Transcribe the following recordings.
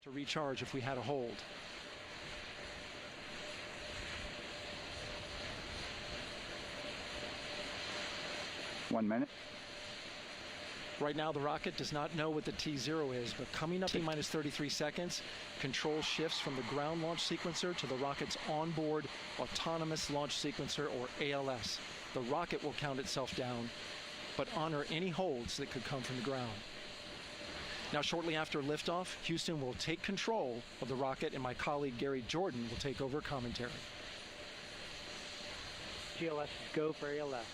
to recharge if we had a hold. One minute. Right now, the rocket does not know what the T0 is, but coming up in minus 33 seconds, control shifts from the ground launch sequencer to the rocket's onboard autonomous launch sequencer, or ALS. The rocket will count itself down, but honor any holds that could come from the ground. Now, shortly after liftoff, Houston will take control of the rocket, and my colleague Gary Jordan will take over commentary. GLS, go for ALS.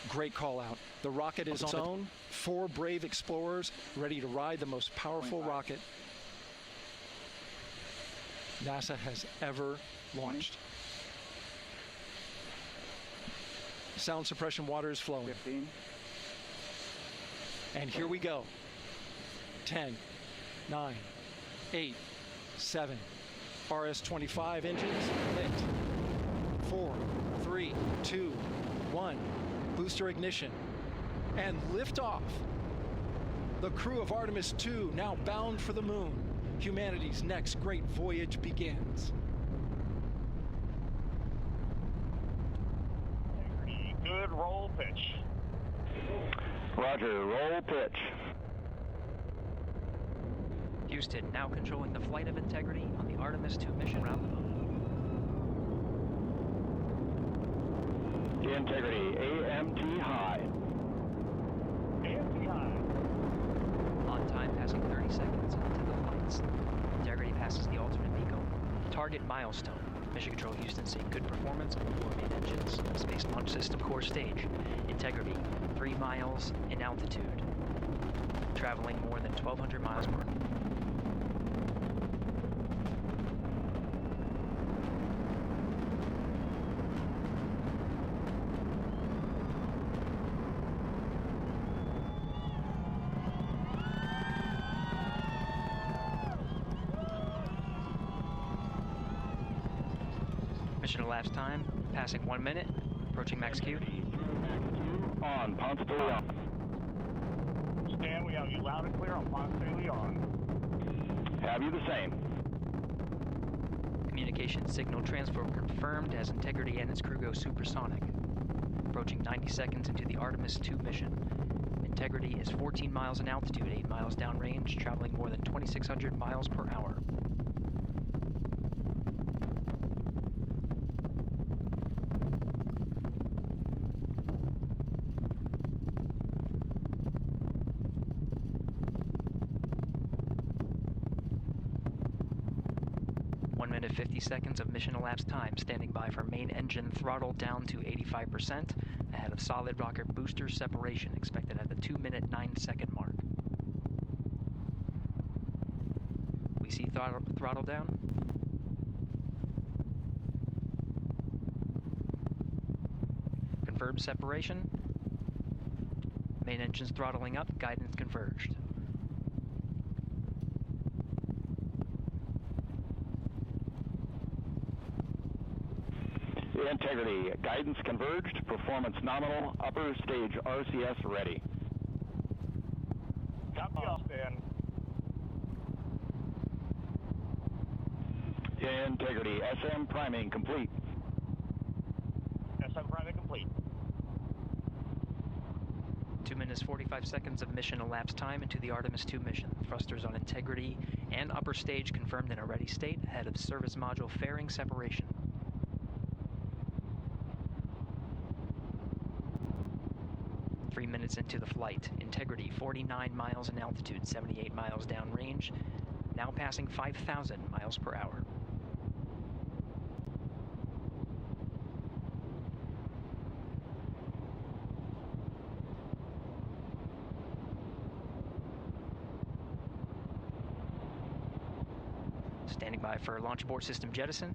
Great call out. The rocket is on its own. 4 brave explorers ready to ride the most powerful rocket NASA has ever launched. Sound suppression water is flowing. 15. And here we go. 10, 9, 8, 7. RS-25 engines lit. 4, 3, 2, 1. Booster ignition. And liftoff. The crew of Artemis II now bound for the moon. Humanity's next great voyage begins. Good roll pitch. Roger, roll pitch. Houston now controlling the flight of Integrity on the Artemis II mission around the moon. Integrity, AMT high. AMT high. On time, passing 30 seconds into the flights. Integrity passes the alternate beacon. Target milestone. Mission Control Houston saying good performance on 4 main engines. Space Launch System core stage. Integrity, 3 miles in altitude. Traveling more than 1,200 miles per hour. Mission elapsed time, passing 1 minute, approaching max Q. On, Ponce de Leon. Stan, we have you loud and clear on Ponce de Leon. Have you the same? Communication signal transfer confirmed as Integrity and its crew go supersonic. Approaching 90 seconds into the Artemis II mission. Integrity is 14 miles in altitude, 8 miles downrange, traveling more than 2,600 miles per hour. Minute 50 seconds of mission elapsed time, standing by for main engine throttle down to 85%, ahead of solid rocket booster separation, expected at the 2-minute 9-second mark. We see throttle down. Confirmed separation. Main engines throttling up, guidance converged. Integrity, guidance converged, performance nominal, upper stage RCS ready. Copy all, Stan. Integrity, SM priming complete. SM priming complete. 2 minutes 45 seconds of mission elapsed time into the Artemis II mission. Thrusters on Integrity and upper stage confirmed in a ready state, ahead of service module fairing separation. 3 minutes into the flight. Integrity, 49 miles in altitude, 78 miles downrange, now passing 5,000 miles per hour. Standing by for launch abort system jettison.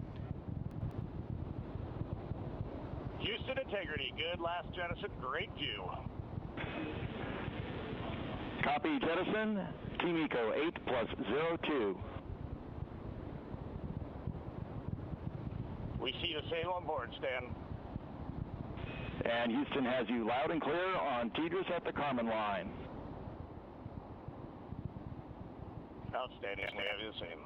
Houston Integrity, good last jettison, great view. Copy jettison, Team Eco 8+02. We see the same on board, Stan. And Houston has you loud and clear on Tidris at the Kármán line. Outstanding. We have you the same.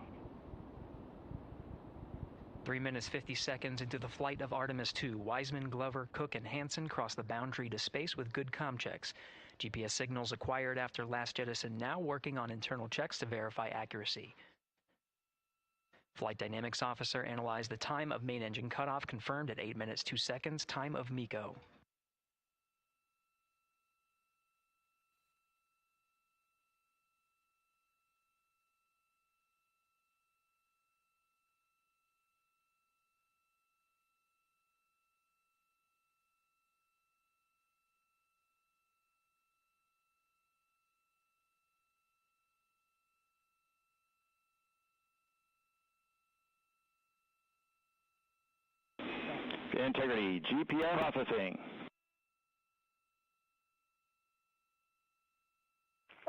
3 minutes 50 seconds into the flight of Artemis II, Wiseman, Glover, Cook, and Hansen cross the boundary to space with good comm checks. GPS signals acquired after last jettison now working on internal checks to verify accuracy. Flight Dynamics Officer analyzed the time of main engine cutoff, confirmed at 8 minutes 2 seconds, time of MECO. Integrity, GPS processing.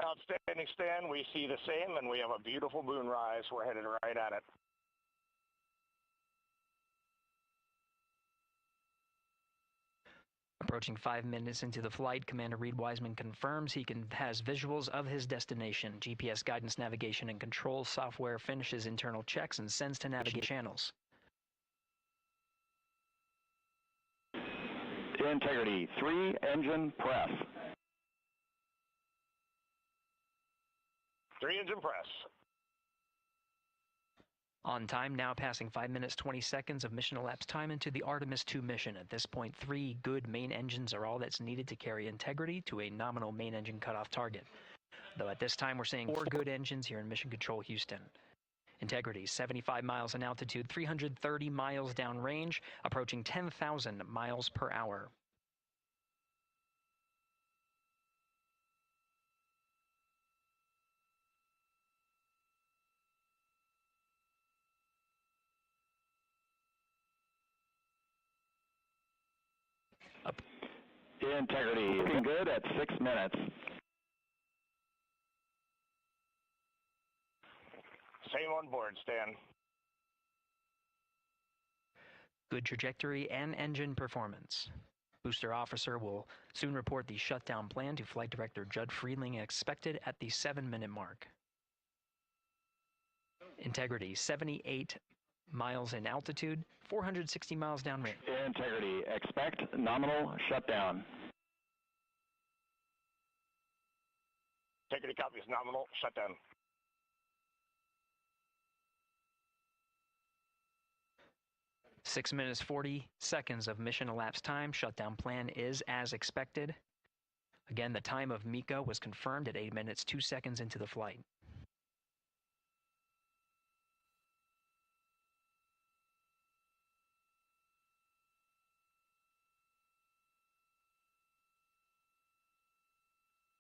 Outstanding, Stan. We see the same, and we have a beautiful moonrise. We're headed right at it. Approaching 5 minutes into the flight, Commander Reid Wiseman confirms he has visuals of his destination. GPS guidance, navigation, and control software finishes internal checks and sends to navigation channels. Integrity, 3 engine press. 3 engine press. On time, now passing 5 minutes 20 seconds of mission elapsed time into the Artemis II mission. At this point, 3 good main engines are all that's needed to carry Integrity to a nominal main engine cutoff target. Though at this time, we're seeing 4 good engines here in Mission Control Houston. Integrity, 75 miles in altitude, 330 miles downrange, approaching 10,000 miles per hour. Integrity, looking good at 6 minutes. Same on board, Stan. Good trajectory and engine performance. Booster officer will soon report the shutdown plan to Flight Director Judd Friedling, expected at the 7-minute mark. Integrity, 78 miles in altitude, 460 miles downrange. Integrity, expect nominal shutdown. Integrity copies nominal shutdown. Six minutes 40 seconds of mission elapsed time. Shutdown plan is as expected. Again, the time of MECO was confirmed at 8 minutes 2 seconds into the flight.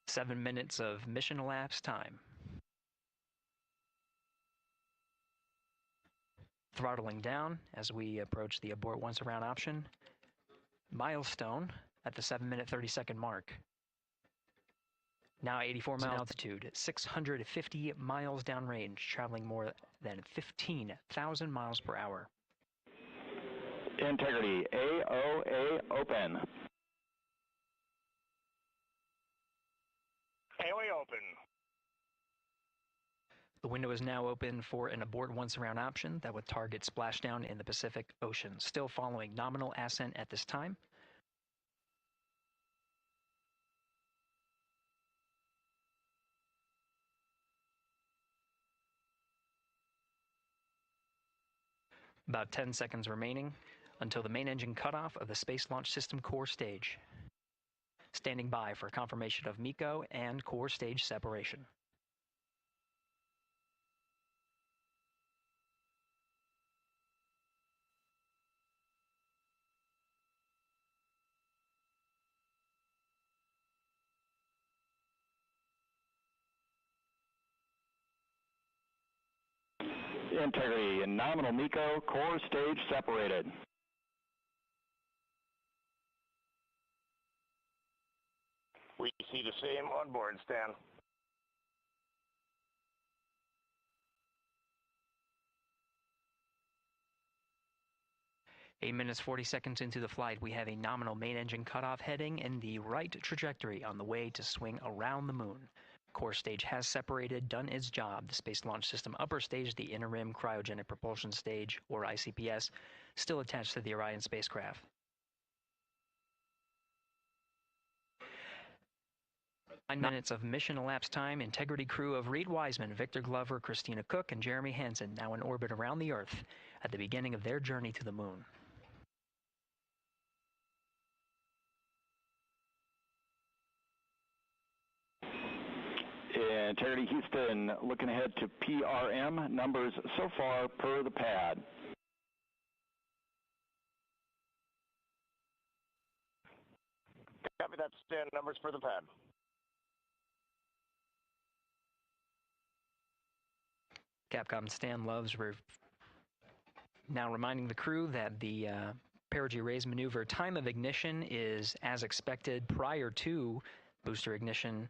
Seven minutes of mission elapsed time. Throttling down as we approach the abort once around option. Milestone at the 7-minute 30-second mark. Now 84 mile altitude, 650 miles downrange, traveling more than 15,000 miles per hour. Integrity, AOA open. AOA open. The window is now open for an abort once around option that would target splashdown in the Pacific Ocean. Still following nominal ascent at this time. About 10 seconds remaining until the main engine cutoff of the Space Launch System core stage. Standing by for confirmation of MECO and core stage separation. Integrity and nominal MECO, core stage separated. We see the same on board, Stan. Eight minutes 40 seconds into the flight, we have a nominal main engine cutoff heading in the right trajectory on the way to swing around the moon. core stage has separated, done its job. The Space Launch System upper stage, the Inner Rim Cryogenic Propulsion Stage, or ICPS, still attached to the Orion spacecraft. Nine minutes of mission elapsed time. Integrity crew of Reid Wiseman, Victor Glover, Christina Cook, and Jeremy Hansen now in orbit around the Earth at the beginning of their journey to the Moon. Integrity Houston, looking ahead to PRM numbers so far per the pad. Copy that, Stan. Numbers for the pad. Capcom Stan Loves now reminding the crew that the perigee raise maneuver time of ignition is as expected prior to booster ignition.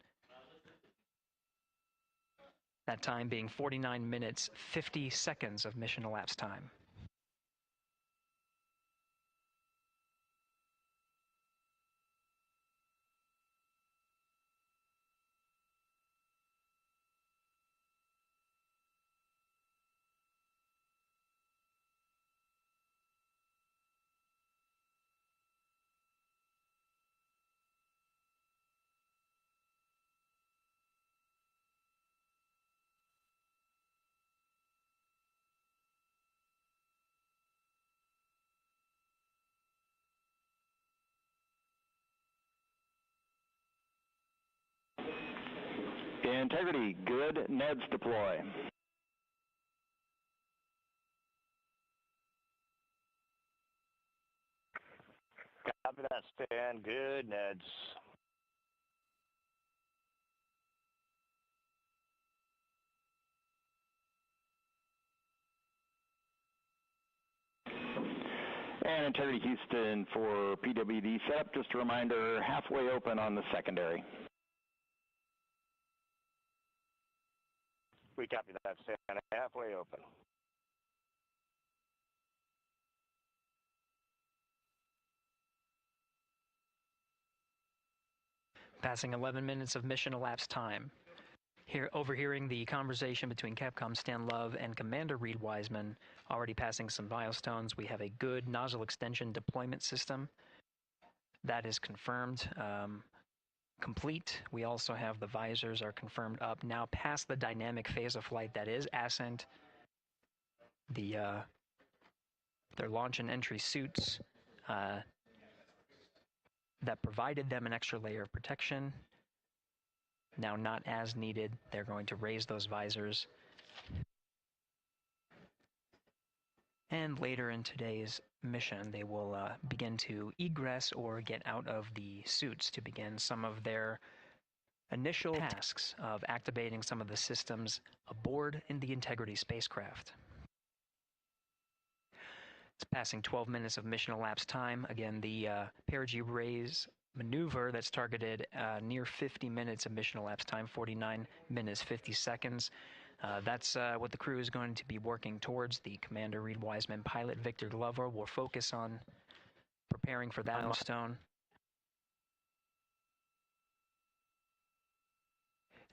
That time being 49 minutes, 50 seconds of mission elapsed time. Integrity, good. Neds deploy. Copy that, Stan. Good, Neds. And Integrity Houston for PWD setup. Just a reminder, halfway open on the secondary. We copy that, Stan. Halfway open. Passing 11 minutes of mission elapsed time. Here, overhearing the conversation between Capcom Stan Love and Commander Reid Wiseman, already passing some milestones. We have a good nozzle extension deployment system. That is confirmed. Complete. We also have the visors are confirmed up. Now past the dynamic phase of flight, that is ascent. Their launch and entry suits that provided them an extra layer of protection. Now not as needed. They're going to raise those visors. And later in today's mission, they will begin to egress or get out of the suits to begin some of their initial tasks of activating some of the systems aboard in the Integrity spacecraft. It's passing 12 minutes of mission elapsed time. Again, the perigee raise maneuver that's targeted near 50 minutes of mission elapsed time, 49 minutes, 50 seconds. That's what the crew is going to be working towards. The Commander Reid Wiseman, pilot Victor Glover will focus on preparing for that milestone.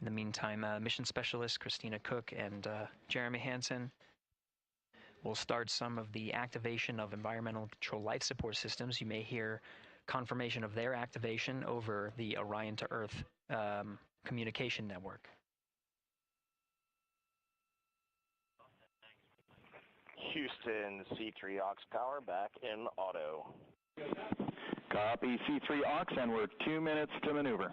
In the meantime, mission specialist Christina Cook and Jeremy Hansen will start some of the activation of environmental control life support systems. You may hear confirmation of their activation over the Orion to Earth communication network. Houston, C3 aux power back in auto. Copy C3 aux, and we're 2 minutes to maneuver.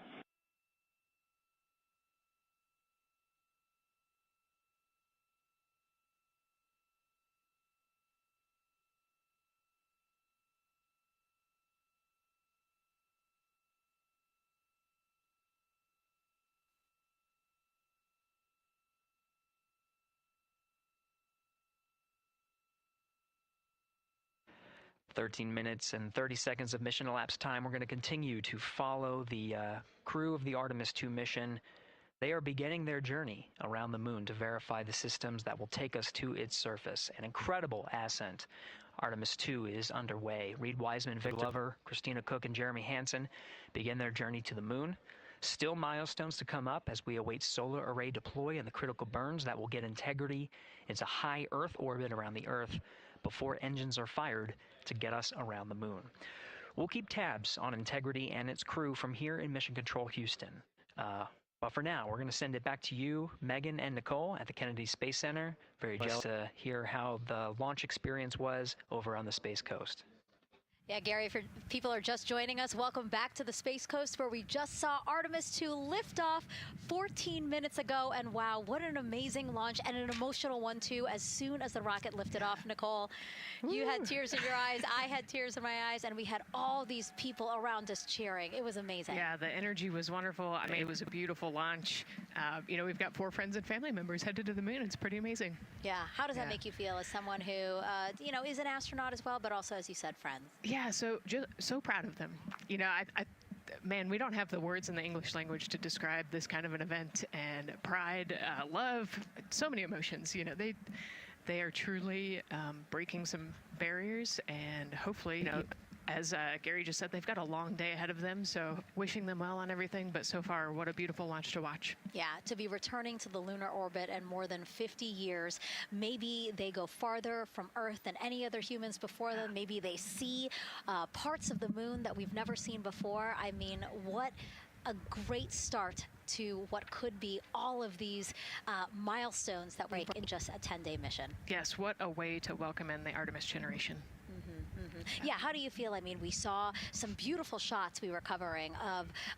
"13 minutes and 30 seconds of mission elapsed time. We're going to continue to follow the crew of the Artemis II mission. They are beginning their journey around the moon to verify the systems that will take us to its surface. An incredible ascent. Artemis II is underway. Reid Wiseman, Victor Glover, Christina Cook, and Jeremy Hansen begin their journey to the moon. Still milestones to come up as we await solar array deploy and the critical burns that will get Integrity into high Earth orbit around the Earth before engines are fired to get us around the moon. We'll keep tabs on Integrity and its crew from here in Mission Control Houston. But for now, we're going to send it back to you, Megan and Nicole at the Kennedy Space Center. Very jealous to hear how the launch experience was over on the Space Coast. Yeah, Gary, if people are just joining us, welcome back to the Space Coast, where we just saw Artemis II lift off 14 minutes ago. And wow, what an amazing launch, and an emotional one, too. As soon as the rocket lifted off, Nicole, you had tears in your eyes, I had tears in my eyes, and we had all these people around us cheering. It was amazing. Yeah, the energy was wonderful. I mean, it was a beautiful launch. You know, we've got 4 friends and family members headed to the moon. It's pretty amazing. Yeah, how does that make you feel as someone who, you know, is an astronaut as well, but also, as you said, friends? Yeah, so proud of them. You know, man, we don't have the words in the English language to describe this kind of an event, and pride, love, so many emotions. You know, they are truly breaking some barriers, and hopefully, you know, as Gary just said, they've got a long day ahead of them, so wishing them well on everything. But so far, what a beautiful launch to watch. Yeah, to be returning to the lunar orbit in more than 50 years. Maybe they go farther from Earth than any other humans before them. Maybe they see parts of the moon that we've never seen before. I mean, what a great start to what could be all of these milestones that we're in just a 10-day mission. Yes, what a way to welcome in the Artemis generation. Yeah, how do you feel? I mean, we saw some beautiful shots we were covering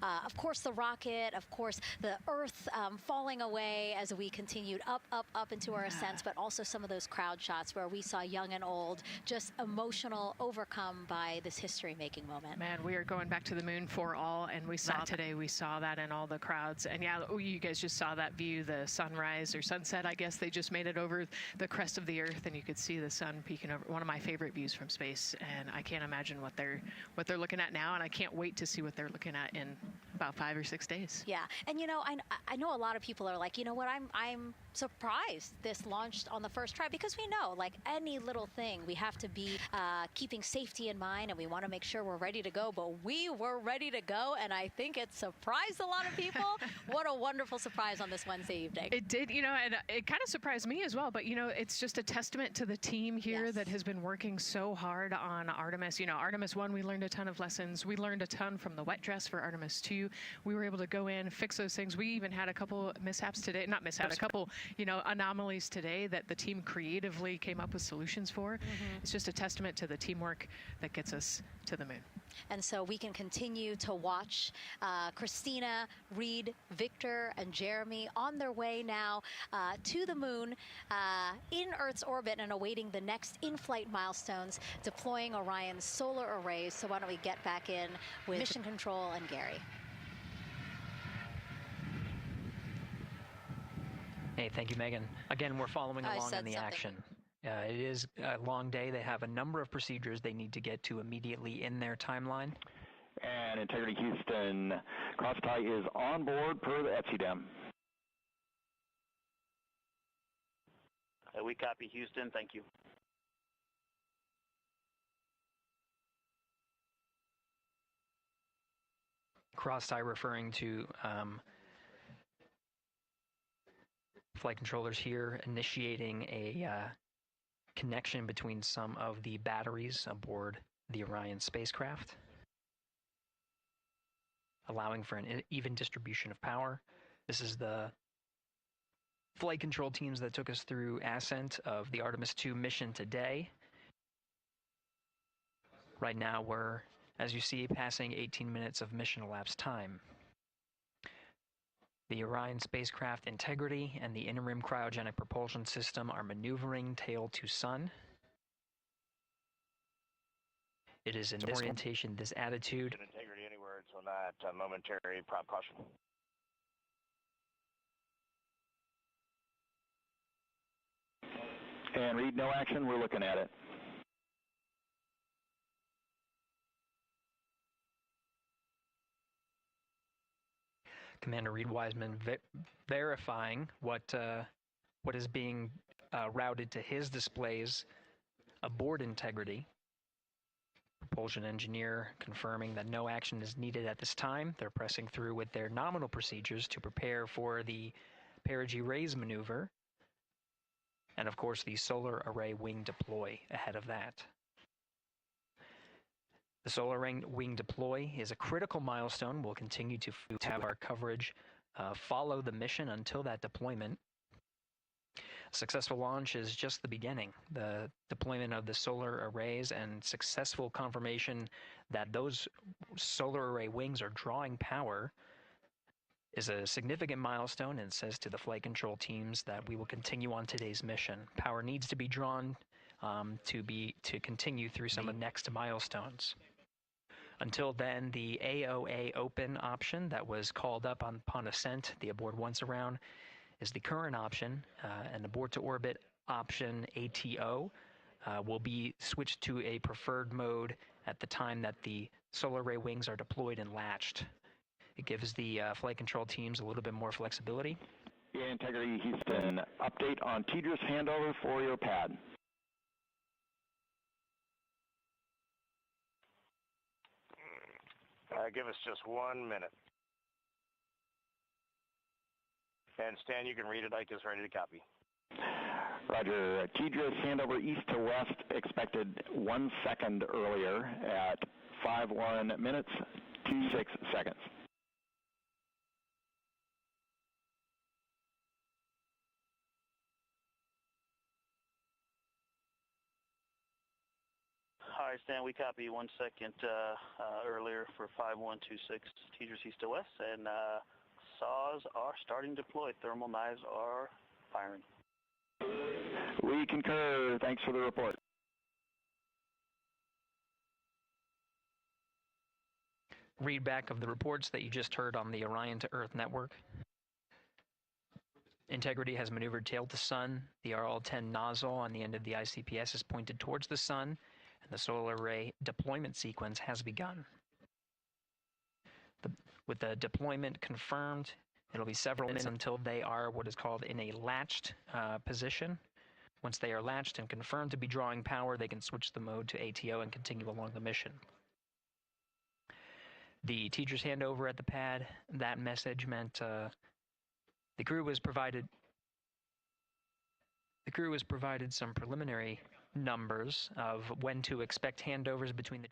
of course, the rocket, of course, the Earth falling away as we continued up into our ascents, but also some of those crowd shots where we saw young and old, just emotional, overcome by this history-making moment. Man, we are going back to the moon for all, and we saw today, we saw that in all the crowds. And yeah, you guys just saw that view, the sunrise or sunset, I guess. They just made it over the crest of the Earth, and you could see the sun peeking over. One of my favorite views from space. And I can't imagine what they're looking at now, and I can't wait to see what they're looking at in about 5 or 6 days. Yeah, and you know, I know a lot of people are like, you know what, I'm surprised this launched on the first try, because we know, like any little thing, we have to be keeping safety in mind, and we want to make sure we're ready to go. But we were ready to go, and I think it surprised a lot of people. What a wonderful surprise on this Wednesday evening. It did, you know, and it kind of surprised me as well. But you know, it's just a testament to the team here that has been working so hard on Artemis. You know, Artemis I, we learned a ton of lessons. We learned a ton from the wet dress for Artemis II. We were able to go in, fix those things. We even had a couple mishaps today, not mishaps, a couple, you know, anomalies today that the team creatively came up with solutions for. It's just a testament to the teamwork that gets us to the moon. And so we can continue to watch Christina, Reid, Victor, and Jeremy on their way now to the moon in Earth's orbit and awaiting the next in-flight milestones, deploying Orion's solar arrays. So why don't we get back in with Mission Control and Gary. Hey, thank you, Megan. Again, we're following along in the action. It is a long day. They have a number of procedures they need to get to immediately in their timeline. And Integrity Houston, cross tie is on board per the ETSIDEM. We copy, Houston. Thank you. Cross tie referring to flight controllers here initiating a connection between some of the batteries aboard the Orion spacecraft, allowing for an even distribution of power. This is the flight control teams that took us through ascent of the Artemis II mission today. Right now we're, as you see, passing 18 minutes of mission elapsed time. The Orion spacecraft Integrity and the interim cryogenic propulsion system are maneuvering tail to sun. It is in this orientation, this attitude. Integrity anywhere until not momentary prop caution. And Reid, no action. We're looking at it. Commander Reid Wiseman verifying what is being routed to his displays aboard Integrity. Propulsion engineer confirming that no action is needed at this time. They're pressing through with their nominal procedures to prepare for the perigee raise maneuver. And of course, the solar array wing deploy ahead of that. The solar wing deploy is a critical milestone. We'll continue to have our coverage follow the mission until that deployment. A successful launch is just the beginning. The deployment of the solar arrays and successful confirmation that those solar array wings are drawing power is a significant milestone and says to the flight control teams that we will continue on today's mission. Power needs to be drawn to continue through some of the next milestones. Until then, the AOA open option that was called up upon ascent, the abort once around, is the current option, and abort to orbit option ATO will be switched to a preferred mode at the time that the solar array wings are deployed and latched. It gives the flight control teams a little bit more flexibility. Yeah, Integrity Houston, update on TDRS handover for your pad. Give us just 1 minute. And Stan, you can read it. Ike is ready to copy. Roger. TDRS handover east to west expected 1 second earlier at 5:1 minutes, 26 seconds. Hi, Stan. We copy 1 second earlier for 5126 TDRS east to west, and saws are starting to deploy. Thermal knives are firing. We concur. Thanks for the report. Read back of the reports that you just heard on the Orion to Earth network. Integrity has maneuvered tail to sun. The RL-10 nozzle on the end of the ICPS is pointed towards the sun, and the solar array deployment sequence has begun. With the deployment confirmed, it'll be several minutes until they are what is called in a latched position. Once they are latched and confirmed to be drawing power, they can switch the mode to ATO and continue along the mission. The teacher's handover at the pad, that message meant the crew was provided some preliminary numbers of when to expect handovers between the